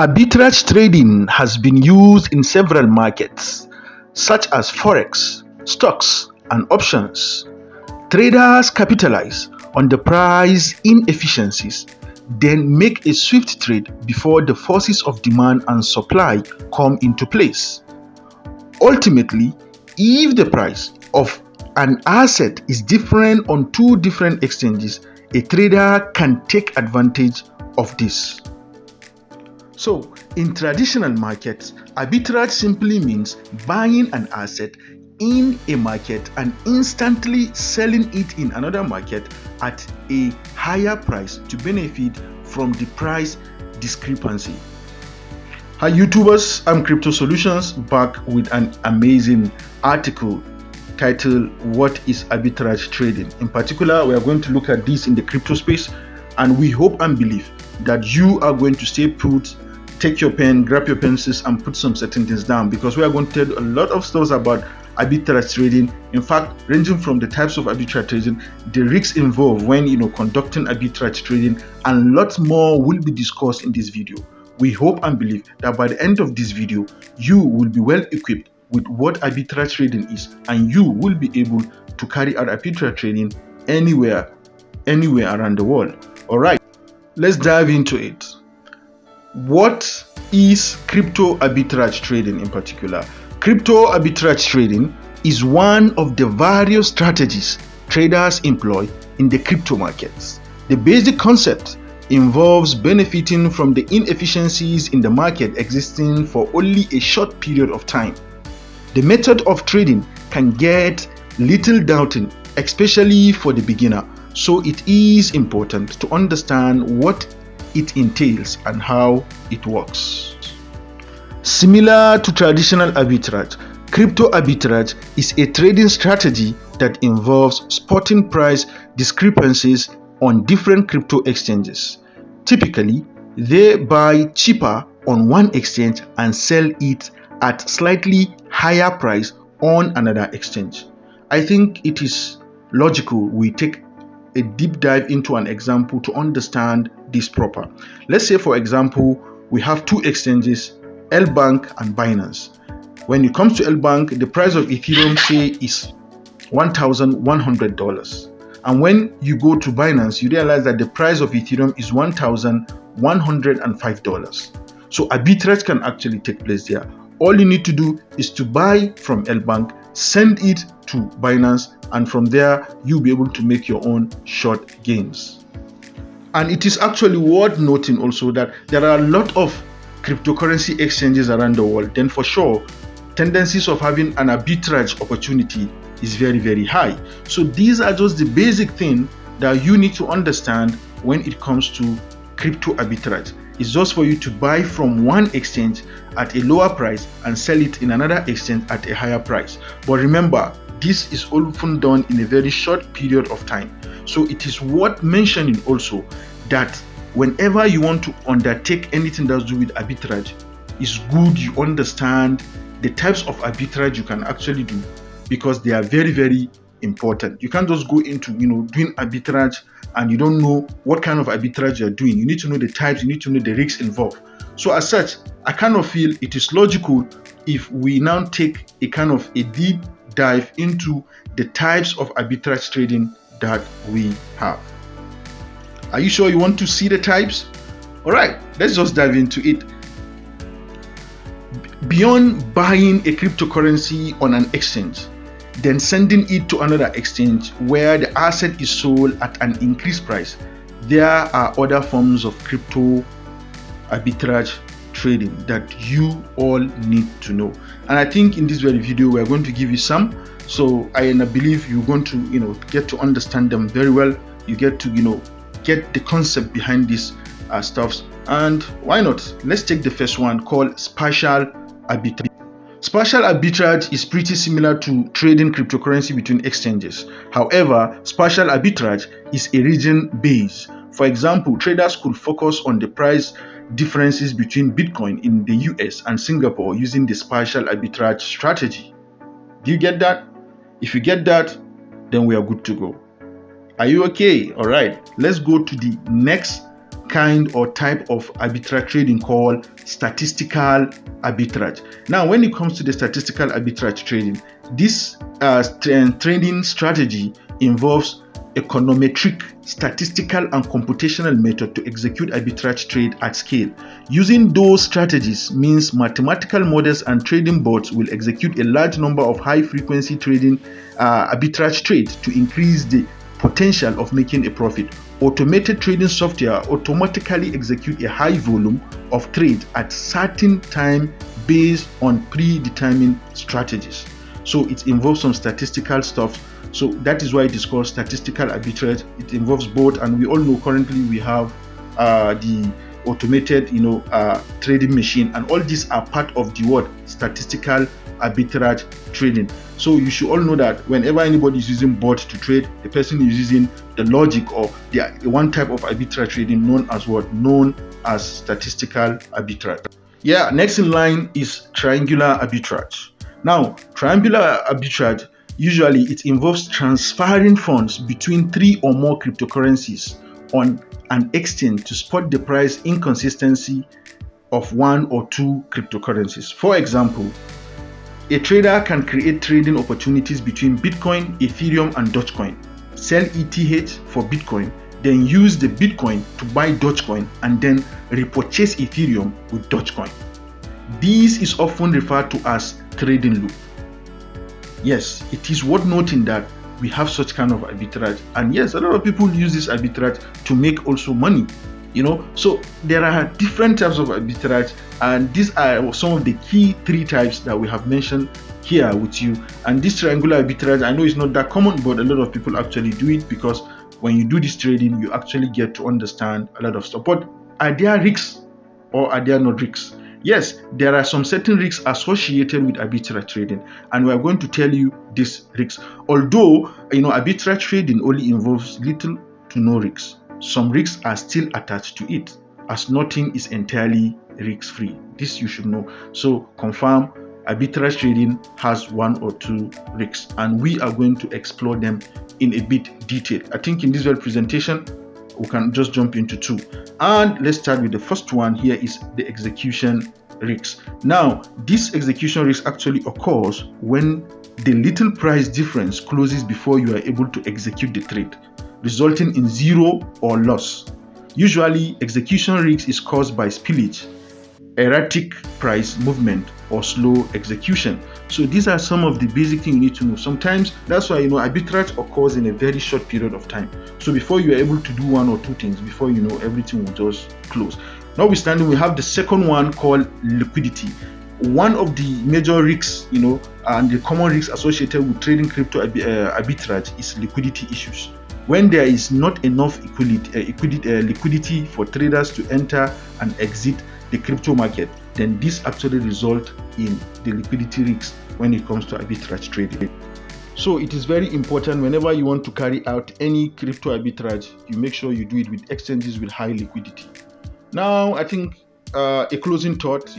Arbitrage trading has been used in several markets, such as forex, stocks, and options. Traders capitalize on the price inefficiencies, then make a swift trade before the forces of demand and supply come into place. Ultimately, if the price of an asset is different on two different exchanges, a trader can take advantage of this. So, in traditional markets, arbitrage simply means buying an asset in a market and instantly selling it in another market at a higher price to benefit from the price discrepancy. Hi YouTubers, I'm Crypto Solutions, back with an amazing article titled What is Arbitrage Trading? In particular, we are going to look at this in the crypto space, and we hope and believe that you are going to stay put, take your pen, grab your pencils, and put some certain things down, because we are going to tell you a lot of stuff about arbitrage trading. In fact, ranging from the types of arbitrage trading, the risks involved when conducting arbitrage trading, and lots more will be discussed in this video. We hope and believe that by the end of this video, you will be well equipped with what arbitrage trading is, and you will be able to carry out arbitrage trading anywhere around the world. All right, let's dive into it. What is crypto arbitrage trading in particular? Crypto arbitrage trading is one of the various strategies traders employ in the crypto markets. The basic concept involves benefiting from the inefficiencies in the market existing for only a short period of time. The method of trading can get little doubting, especially for the beginner, so it is important to understand what it entails and how it works. Similar to traditional arbitrage, crypto arbitrage is a trading strategy that involves spotting price discrepancies on different crypto exchanges. Typically, they buy cheaper on one exchange and sell it at slightly higher price on another exchange. I think it is logical we take a deep dive into an example to understand this proper. Let's say, for example, we have two exchanges, L-Bank and Binance. When it comes to L-Bank, the price of Ethereum, say, is $1,100. And when you go to Binance, you realize that the price of Ethereum is $1,105. So arbitrage can actually take place there. All you need to do is to buy from L-Bank, send it to Binance, and from there you'll be able to make your own short gains. And it is actually worth noting also that there are a lot of cryptocurrency exchanges around the world. Then for sure, tendencies of having an arbitrage opportunity is very, very high. So these are just the basic thing that you need to understand when it comes to crypto arbitrage. It's just for you to buy from one exchange at a lower price and sell it in another exchange at a higher price. But remember, this is often done in a very short period of time. So it is worth mentioning also that whenever you want to undertake anything that's to do with arbitrage, it's good you understand the types of arbitrage you can actually do, because they are very, very important. You can't just go into doing arbitrage and you don't know what kind of arbitrage you're doing. You need to know the types, you need to know the risks involved. So as such, I kind of feel it is logical if we now take a kind of a deep dive into the types of arbitrage trading that we have. Are you sure you want to see the types? All right, let's just dive into it. Beyond buying a cryptocurrency on an exchange, then sending it to another exchange where the asset is sold at an increased price, there are other forms of crypto arbitrage trading that you all need to know. And I think in this very video we are going to give you some, so I believe you're going to get to understand them very well. You get to get the concept behind these stuffs. And why not, let's take the first one, called spatial arbitrage. Spatial arbitrage is pretty similar to trading cryptocurrency between exchanges. However, spatial arbitrage is a region based. For example, traders could focus on the price differences between Bitcoin in the US and Singapore using the spatial arbitrage strategy. Do you get that? If you get that, then we are good to go. Are you okay? All right, let's go to the next kind or type of arbitrage trading called statistical arbitrage. Now, when it comes to the statistical arbitrage trading, this trading strategy involves econometric, statistical, and computational method to execute arbitrage trade at scale. Using those strategies means mathematical models and trading bots will execute a large number of high-frequency trading arbitrage trades to increase the potential of making a profit. Automated trading software automatically execute a high volume of trade at certain time based on predetermined strategies. So it involves some statistical stuff. So that is why it is called statistical arbitrage. It involves both, and we all know currently we have the automated trading machine, and all these are part of the word statistical arbitrage trading. So you should all know that whenever anybody is using bot to trade, the person is using the logic of the one type of arbitrage trading known as what? Known as statistical arbitrage. Yeah, next in line is triangular arbitrage. Now, triangular arbitrage, usually it involves transferring funds between 3 or more cryptocurrencies on an exchange to spot the price inconsistency of 1 or 2 cryptocurrencies. For example, a trader can create trading opportunities between Bitcoin, Ethereum, and Dogecoin. Sell ETH for Bitcoin, then use the Bitcoin to buy Dogecoin, and then repurchase Ethereum with Dogecoin. This is often referred to as trading loop. Yes, it is worth noting that we have such kind of arbitrage, and yes, a lot of people use this arbitrage to make also money. So there are different types of arbitrage, and these are some of the key 3 types that we have mentioned here with you. And this triangular arbitrage, I know it's not that common, but a lot of people actually do it, because when you do this trading, you actually get to understand a lot of stuff. But are there risks or are there not risks? Yes, there are some certain risks associated with arbitrage trading, and we are going to tell you these risks. Although arbitrage trading only involves little to no risks, some risks are still attached to it, as nothing is entirely risk-free. This you should know. So confirm, arbitrage trading has 1 or 2 risks, and we are going to explore them in a bit detail. I think in this very presentation we can just jump into 2, and let's start with the first one. Here is the execution risk. Now, this execution risk actually occurs when the little price difference closes before you are able to execute the trade, resulting in zero or loss. Usually, execution risk is caused by spillage, erratic price movement, or slow execution. So these are some of the basic things you need to know. Sometimes that's why arbitrage occurs in a very short period of time. So before you are able to do 1 or 2 things, before everything will just close. Notwithstanding, we have the second one called liquidity. One of the major risks, and the common risks associated with trading crypto arbitrage is liquidity issues. When there is not enough liquidity for traders to enter and exit the crypto market, then this actually results in the liquidity risks when it comes to arbitrage trading. So it is very important whenever you want to carry out any crypto arbitrage, you make sure you do it with exchanges with high liquidity. Now, I think a closing thought.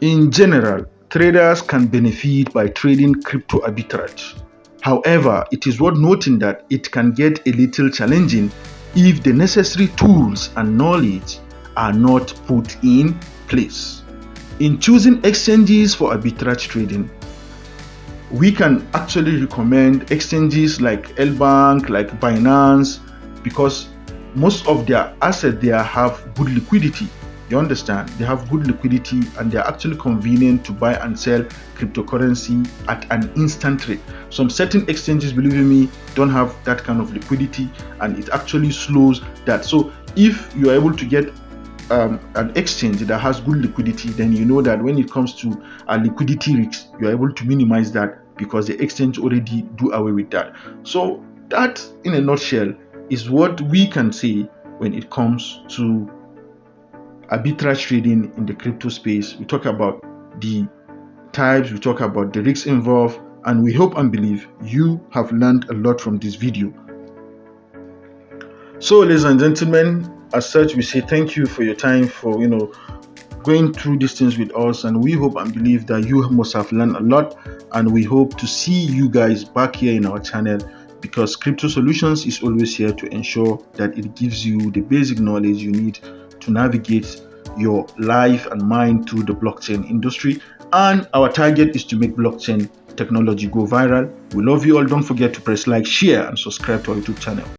In general, traders can benefit by trading crypto arbitrage. However, it is worth noting that it can get a little challenging if the necessary tools and knowledge are not put in place. In choosing exchanges for arbitrage trading, we can actually recommend exchanges like L-Bank, like Binance, because most of their assets there have good liquidity. You understand? They have good liquidity, and they are actually convenient to buy and sell cryptocurrency at an instant rate. Some certain exchanges, believe me, don't have that kind of liquidity, and it actually slows that. So if you are able to get an exchange that has good liquidity, then you know that when it comes to a liquidity risk, you are able to minimize that, because the exchange already do away with that. So that, in a nutshell, is what we can say when it comes to arbitrage trading in the crypto space. We talk about the types, we talk about the risks involved, and we hope and believe you have learned a lot from this video. So, ladies and gentlemen, as such, we say thank you for your time, for going through these things with us, and we hope and believe that you must have learned a lot, and we hope to see you guys back here in our channel because Crypto Solutions is always here to ensure that it gives you the basic knowledge you need to navigate your life and mind through the blockchain industry. And our target is to make blockchain technology go viral. We love you all. Don't forget to press like, share, and subscribe to our YouTube channel.